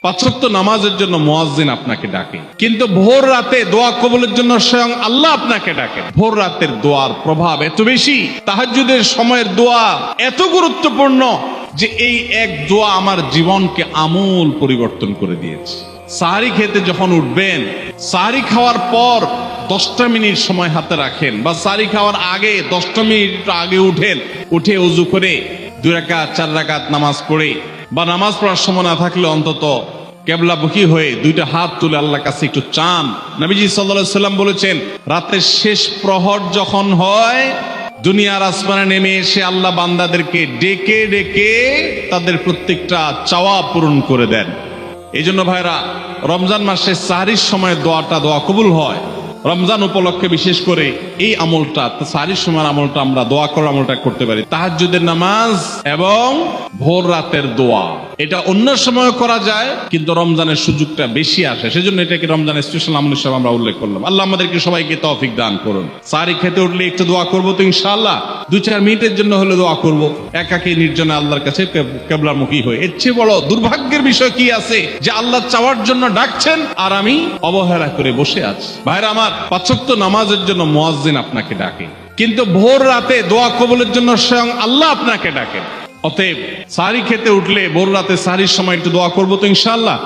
পাঁচ ওয়াক্ত নামাজের জন্য মুয়াজ্জিন আপনাকে ডাকে, কিন্তু ভোর রাতে দোয়া কবুলের জন্য স্বয়ং আল্লাহ আপনাকে ডাকেন। ভোর রাতের দোয়ার প্রভাব এত বেশি, তাহাজ্জুদের সময়ের দোয়া এত গুরুত্বপূর্ণ যে এই এক দোয়া আমার জীবনকে আমূল পরিবর্তন করে দিয়েছে। সাহারি খেতে যখন উঠবেন, সাহারি খাওয়ার পর 10টা মিনিট সময় হাতে রাখেন, বা সাহারি খাওয়ার আগে 10টা মিনিট আগে উঠেন, উঠে ওযু করে 2 রাকাত 4 রাকাত নামাজ পড়ে, বা নামাজ পড়ার সময় না থাকলে অন্তত কেবলামুখী হয়ে 2টা হাত তুলে আল্লাহর কাছে একটু চান। নবীজি সাল্লাল্লাহু আলাইহি সাল্লাম বলেছেন, রাতের শেষ প্রহর যখন হয়, দুনিয়ার আসমানে নেমে এসে আল্লাহ বান্দাদেরকে ডেকে ডেকে তাদের প্রত্যেকটা চাওয়া পূরণ করে দেন। এই জন্য ভাইরা, রমজান মাসে সাহরির সময় দোয়া কবুল হয়। রমজান উপলক্ষে বিশেষ করে এই আমলটা, সাহরির সময় আমলটা, আমরা দোয়া করার আমলটা করতে পারি। তাহাজ্জুদের নামাজ এবং ভোর রাতের দোয়া, এটা অন্য সময় করা যায়, কিন্তু রমজানের সুযোগটা বেশি আসে, সেজন্য এটাকে রমজানের স্পেশাল আমল হিসেবে আমরা উল্লেখ করলাম। আল্লাহ আমাদেরকে সবাইকে তৌফিক দান করুন। সাহরি খেতে উঠলে একটু দোয়া করবো তো ইনশাআল্লাহ, 2-4 মিনিটের জন্য হলে দোয়া করবো, একাকী নির্জনে আল্লাহর কাছে কেবলামুখী হয়ে। এর চেয়ে বড় দুর্ভাগ্যের বিষয় কি আছে যে আল্লাহ চাওয়ার জন্য ডাকছেন আর আমি অবহেলা করে বসে আছি। ভাইরা আমার, 5 ওয়াক্ত নামাজের জন্য মুয়াজ্জিন আপনাকে ডাকে, কিন্তু ভোর রাতে দোয়া কবুলের জন্য স্বয়ং আল্লাহ আপনাকে ডাকেন। অতএব সাহরি খেতে উঠলে ভোর রাতে সাহরির সময় একটু দোয়া করবো তো ইনশাআল্লাহ।